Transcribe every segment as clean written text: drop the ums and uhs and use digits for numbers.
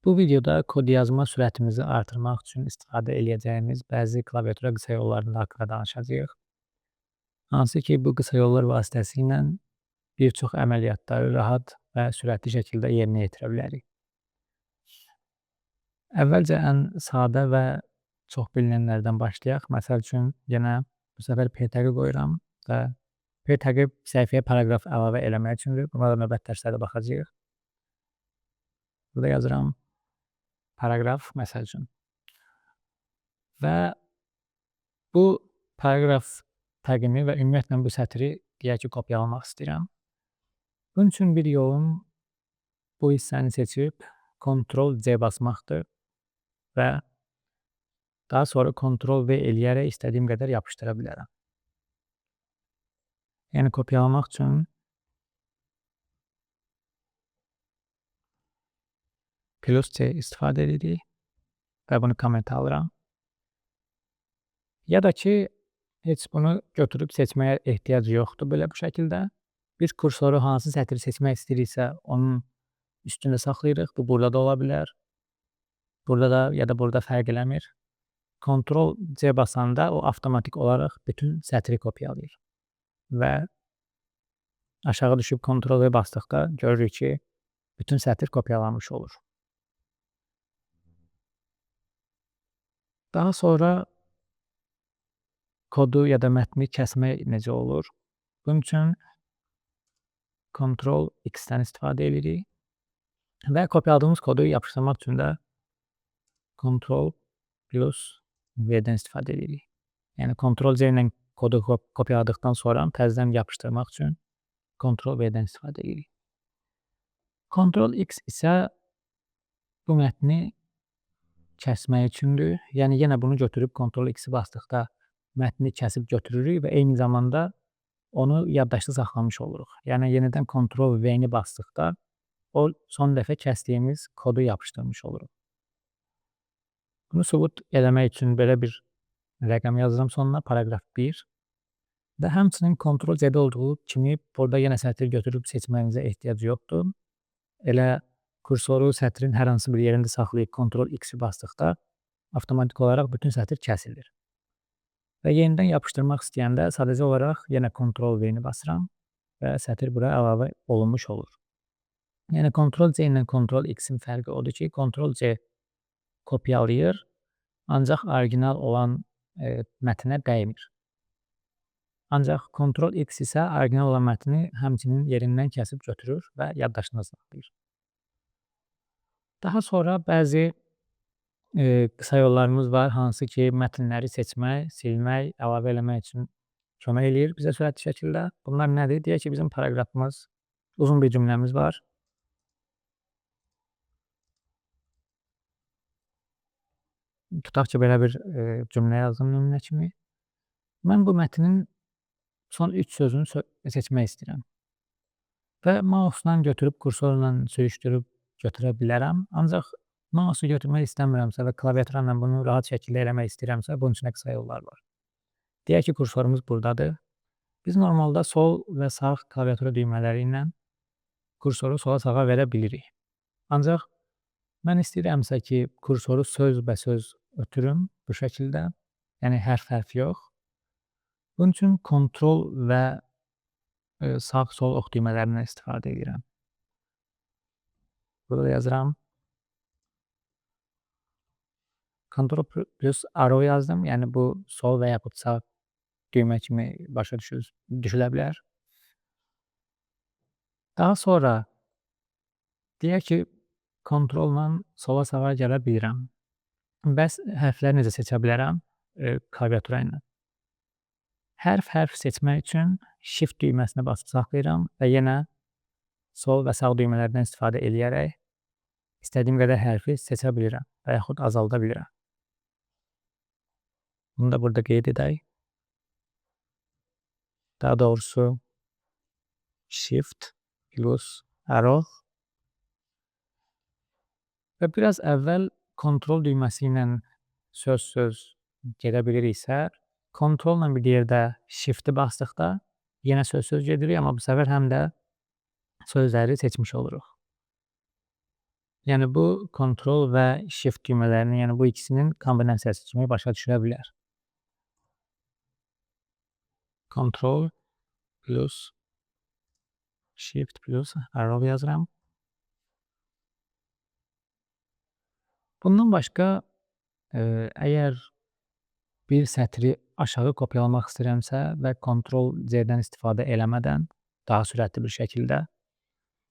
Bu videoda kod yazma sürətimizi artırmaq üçün istifadə edəcəyimiz bəzi klaviatura qısa yollarının haqqında danışacağıq. Hansı ki, bu qısa yollar vasitəsilə bir çox əməliyyatları rahat və sürətli şəkildə yerinə yetirə bilərik. Əvvəlcə ən sadə və çox bilinənlərdən başlayaq. Məsəl üçün, yenə bu səfər P təqi qoyuram və P təqi səhifəyə paraqraf əlavə eləmək üçündür. Buna da növbəti dərslərdə baxacağıq. Burada yazıram paraqraf məsəl üçün. Və bu paraqraf təqimi və ümumiyyətlə bu sətri deyək ki, kopyalamaq istəyirəm. Bunun üçün bir yolum bu hissəni seçib Ctrl+C basmaqdır və daha sonra Ctrl+V eləyərək istədiyim qədər yapışdıra bilərəm. Yəni kopyalamaq üçün +C istifadə edirik və bunu kommentə alıram. Ya da ki, heç bunu götürüb seçməyə ehtiyac yoxdur belə bu şəkildə. Biz kursoru hansı sətri seçmək istəyiriksə, onun üstündə saxlayırıq. Bu burada da ola bilər. Burada da ya da burada fərq eləmir. Ctrl+C basanda o avtomatik olaraq bütün sətri kopyalayır. Və aşağı düşüb Ctrl+V basdıqda görürük ki, bütün sətr kopyalanmış olur. Daha sonra kodu ya da mətni kəsmək necə olur? Bunun üçün Ctrl+X-dən istifadə edirik və kopyaladığımız kodu yapışdırmaq üçün də Ctrl+V-dən istifadə edirik. Yəni Ctrl+C ilə kodu kopyaladıqdan sonra təzədən yapışdırmaq üçün Ctrl+V-dən istifadə edirik. Ctrl+X isə bu mətni kəsmək üçündür. Yəni yenə bunu götürüb Ctrl+X-i basdıqda mətni kəsib götürürük və eyni zamanda onu yaddaşda saxlamış oluruq. Yəni yenidən Ctrl+V-ni basdıqda o son dəfə kəsdiyimiz kodu yapışdırmış oluruq. Bunu sübut eləmək üçün belə bir rəqəm yazıram sonuna, paraqraf 1 və həmçinin Ctrl+C-də olduğu kimi burada yenə sətri götürüb seçməyimizə ehtiyac yoxdur. Elə kursoru sətrin hər hansı bir yerində saxlayıb Ctrl+X-i basdıqda avtomatik olaraq bütün sətr kəsilir. Və yenidən yapışdırmaq istəyəndə sadəcə olaraq yenə Ctrl+V-ni basıram və sətr bura əlavə olunmuş olur. Yəni Ctrl+C ilə Ctrl+X-in fərqi odur ki, Ctrl+C kopyalayır, ancaq orijinal olan mətnə dəymir. Ancaq Ctrl+X isə orijinal olan mətni həmçinin yerindən kəsib götürür və yaddaşına saxlayır. Daha sonra bəzi qısa yollarımız var, hansı ki, mətnləri seçmək, silmək, əlavə eləmək üçün kömək eləyir bizə sürətli şəkildə. Bunlar nədir? Deyək ki, bizim paraqrafımız, uzun bir cümləmiz var. Tutaq ki, belə bir cümlə yazdım nümunə kimi. Mən bu mətnin son 3 sözünü seçmək istəyirəm. Və mouse'la götürüb, kursorla sürüşdürüb götürə bilərəm. Ancaq mouse'u götürmək istəmirəmsə və klaviatura ilə bunu rahat şəkildə eləmək istəyirəmsə, bunun üçün qısa yollar var. Deyək ki, kursorumuz buradadır. Biz normalda sol və sağ klaviatura düymələri ilə kursoru sola-sağa verə bilirik. Ancaq mən istəyirəmsə ki, kursoru sözbəsöz ötürüm bu şəkildə, yəni hərf-hərf yox. Bunun üçün Ctrl və sağ-sol ox düymələrindən istifadə edirəm. Burada yazıram. Ctrl+Arrow yazdım, yəni bu sol və yaxud sağ düymə kimi başa düşülə bilər. Daha sonra deyək ki, Ctrl-la sola-sağa gələ bilirəm. Bəs hərfləri necə seçə bilərəm klaviatura ilə? Hərf seçmək üçün Shift düyməsinə basıb saxlayıram və yenə sol və sağ düymələrindən istifadə edərək istədiyim qədər hərfi seçə bilirəm və yaxud azalda bilirəm. Bunu da burada qeyd edək. Daha doğrusu Shift+Arrow və biraz əvvəl Ctrl düyməsi ilə söz gedə biliriksə, Ctrl-la bir yerdə Shift-i basdıqda yenə söz gedirik, amma bu səfər həm də sözləri seçmiş oluruq. Yəni bu Ctrl və Shift düymələrinin, yəni bu ikisinin kombinasiyası kimi başa düşülə bilər. Ctrl plus Shift plus arrow yazıram. Bundan başqa əgər bir sətri aşağı kopyalamaq istəyirəmsə və Ctrl C-dən istifadə eləmədən daha sürətli bir şəkildə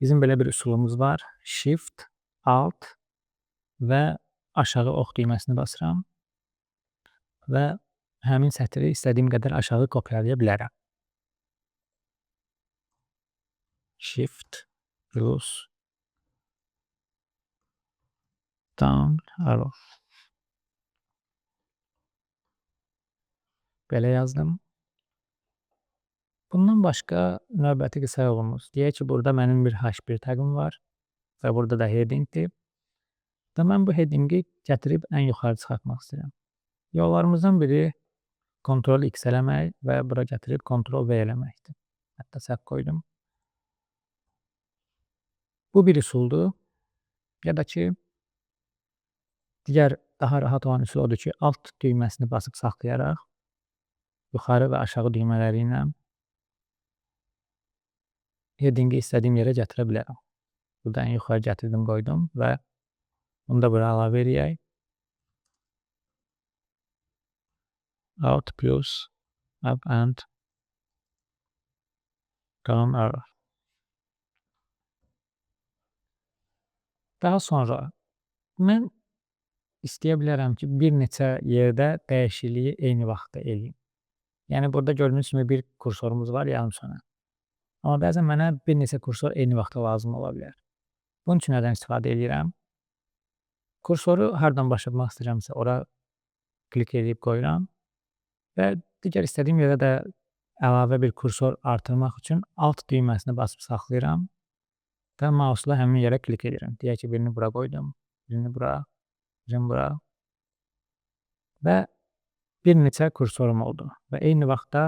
bizim belə bir üsulumuz var. Shift, Alt və aşağı ox düyməsini basıram və həmin sətri istədiyim qədər aşağı kopyalaya bilərəm. Shift plus down arrow. Belə yazdım. Bundan başqa növbəti qısa yolumuz. Deyək ki, burada mənim bir H1 tagım var və burada da headingdir. Və mən bu headingi gətirib ən yuxarı çıxartmaq istəyirəm. Yollarımızdan biri Ctrl X eləmək və bura gətirib Ctrl V eləməkdir. Hətta səhv qoydum. Bu bir üsuldur. Ya da ki, digər daha rahat olan üsul odur ki, Alt düyməsini basıb saxlayaraq yuxarı və aşağı düymələri ilə headingi istədiyim yerə gətirə bilərəm. Burada ən yuxarı gətirdim, qoydum və bunu da bura əlavə edək. Alt plus up and down arrow. Daha sonra mən istəyə bilərəm ki, bir neçə yerdə dəyişikliyi eyni vaxtda eləyim. Yəni burada gördüyünüz kimi bir kursorumuz var yarım sönə. Amma bəzən mənə bir neçə kursor eyni vaxtda lazım ola bilər. Bunun üçün nədən istifadə edirəm? Kursoru hardan başlatmaq istəyirəmsə, ora klik edib qoyuram və digər istədiyim yerə də əlavə bir kursor artırmaq üçün Alt düyməsini basıb saxlayıram və mouse'la həmin yerə klik edirəm. Deyək ki, birini bura qoydum, birini bura, birini bura və bir neçə kursorum oldu və eyni vaxtda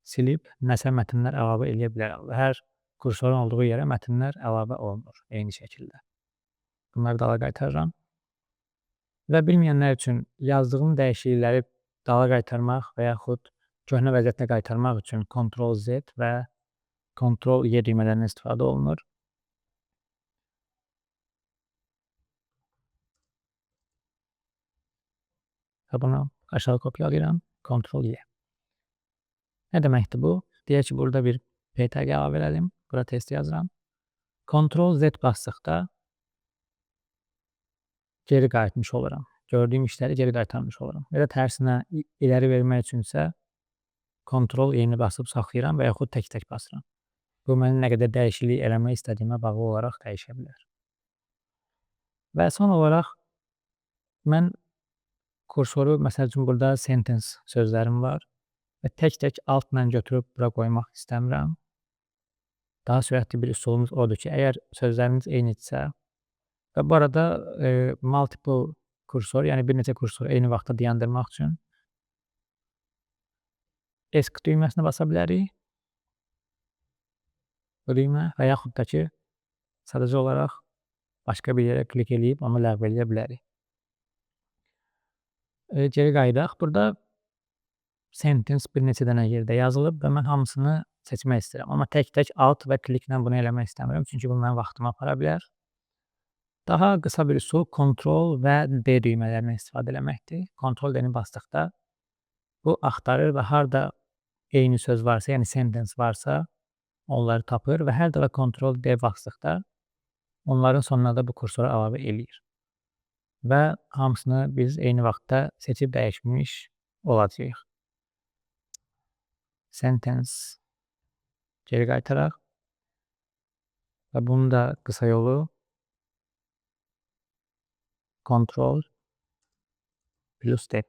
silib nəsə mətnlər əlavə edə bilərəm və hər kursorun olduğu yerə mətnlər əlavə olunur eyni şəkildə. Bunları dala qaytarıram və bilməyənlər üçün yazdığım dəyişiklikləri dala qaytarmaq və yaxud köhnə vəziyyətinə qaytarmaq üçün Ctrl Z və Ctrl Y düymələrindən istifadə olunur. Və bunu aşağı kopyalayıram, Ctrl Y. Nə deməkdir bu? Deyək ki, burada bir P tagi əlavə elədim, bura test yazıram. Ctrl Z basdıqda geri qayıtmış oluram. Gördüyüm işləri geri qaytarmış oluram. Ya da tərsinə iləri vermək üçünsə Ctrl Y-ni basıb saxlayıram və yaxud tək-tək basıram. Bu mənim nə qədər dəyişiklik eləmək istədiyimə bağlı olaraq dəyişə bilər. Və son olaraq mən kursoru, məsəl üçün burada sentence sözlərim var və tək-tək altla götürüb bura qoymaq istəmirəm. Daha sürətli bir üsulumuz odur ki, əgər sözlərimiz eynidirsə və bu arada multiple kursor, yəni bir neçə kursoru eyni vaxtda dayandırmaq üçün ESC düyməsini basa bilərik. Bu düymə və yaxud da ki, sadəcə olaraq başqa bir yerə klik edib onu ləğv edə bilərik. Geri qayıdaq. Burada sentence bir neçə dənə yerdə yazılıb və mən hamısını seçmək istəyirəm. Amma tək-tək alt və kliklə bunu eləmək istəmirəm, çünki bu mənim vaxtımı apara bilər. Daha qısa bir üsul Ctrl və D düymələrindən istifadə eləməkdir. Ctrl D-ni basdıqda bu axtarır və harda eyni söz varsa, yəni sentence varsa, onları tapır və hər dəfə Ctrl D basdıqda onların sonuna da bu kursoru əlavə eləyir. Və hamısını biz eyni vaxtda seçib dəyişmiş olacağıq. Sentence geri qaytaraq və bunun da qısa yolu Ctrl plus D.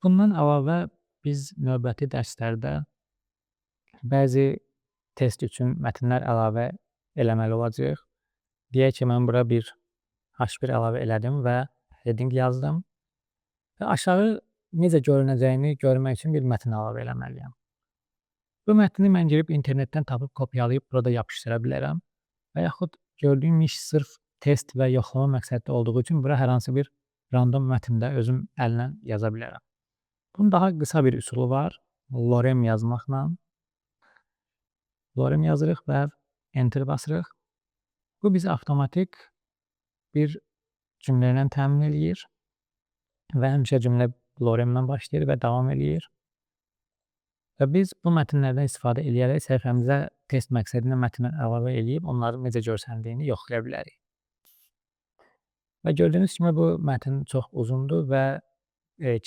Bundan əlavə biz növbəti dərslərdə bəzi test üçün mətnlər əlavə eləməli olacağıq. Deyək ki, mən bura bir H1 əlavə elədim və heading yazdım və aşağı necə görünəcəyini görmək üçün bir mətn əlavə eləməliyəm. Bu mətni mən girib internetdən tapıb kopyalayıb burada yapışdıra bilərəm və yaxud gördüyüm iş sırf test və yoxlama məqsədli olduğu üçün bura hər hansı bir random mətn də özüm əllə yaza bilərəm. Bunun daha qısa bir üsulu var. Lorem yazmaqla. Lorem yazırıq və enter basırıq. Bu bizi avtomatik bir cümlə ilə təmin eləyir və həmişə cümlə loremlə başlayır və davam eləyir. Və biz bu mətnlərdən istifadə edərək səhifəmizə test məqsədi ilə mətnlər əlavə eləyib onların necə görsəndiyini yoxlaya bilərik. Və gördüyünüz kimi bu mətn çox uzundur və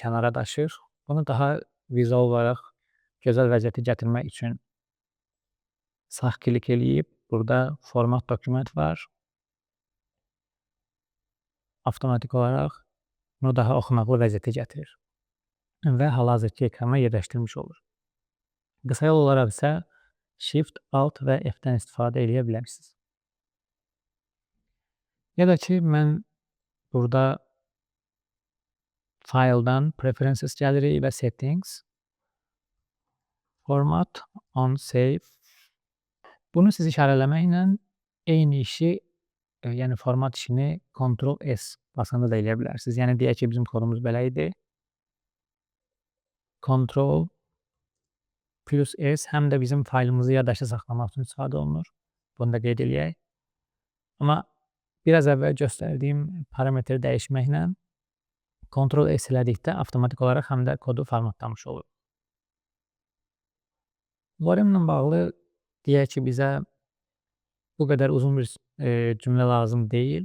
kənara daşır. Bunu daha vizual olaraq gözəl vəziyyətə gətirmək üçün sağ klik eləyib burada format dokument var. Avtomatik olaraq bunu daha oxunaqlı vəziyyətə gətirir və hal-hazırki ekrana yerləşdirmiş olur. Qısa yol olaraq isə Shift, Alt və F-dən istifadə edə bilərsiniz. Ya da ki, mən burada File'dan Preferences gəlirik və Settings, Format, On Save. Bunu siz işarələməklə eyni işi, yəni format işini Ctrl-S basanda da eləyə bilərsiniz. Yəni deyək ki, bizim kodumuz belə idi. Ctrl plus S həm də bizim faylımızı yaddaşda saxlamaq üçün istifadə olunur. Bunu da qeyd eləyək. Amma biraz əvvəl göstərdiyim parametri dəyişməklə Ctrl-S elədikdə avtomatik olaraq həm də kodu formatlamış olur. Loremlə bağlı deyək ki, bizə bu qədər uzun bir cümlə lazım deyil.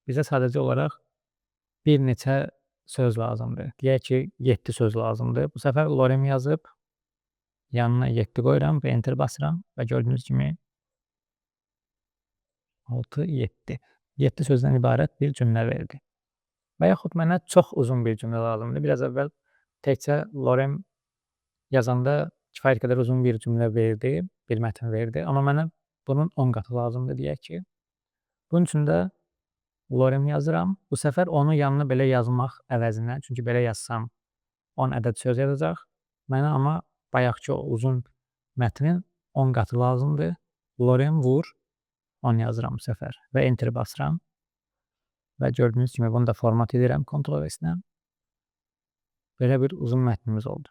Bizə sadəcə olaraq bir neçə söz lazımdır. Deyək ki, 7 söz lazımdır. Bu səfər lorem yazıb yanına 7 qoyuram və enter basıram və gördüyünüz kimi 6, 7. 7 sözdən ibarət bir cümlə verdi. Və yaxud mənə çox uzun bir cümlə lazımdır. Biraz əvvəl təkcə lorem yazanda kifayət qədər uzun bir cümlə verdi, bir mətn verdi. Amma mənə bunun 10 qatı lazımdır deyək ki. Bunun üçün də lorem yazıram. Bu səfər onu yanına belə yazmaq əvəzinə, çünki belə yazsam 10 ədəd söz yazacaq. Mənə amma bayaqki o uzun mətnin 10 qatı lazımdır. Lorem vur 10 yazıram bu səfər və enter basıram. Və gördüyünüz kimi bunu da format edirəm Ctrl-S-lə. Belə bir uzun mətnimiz oldu.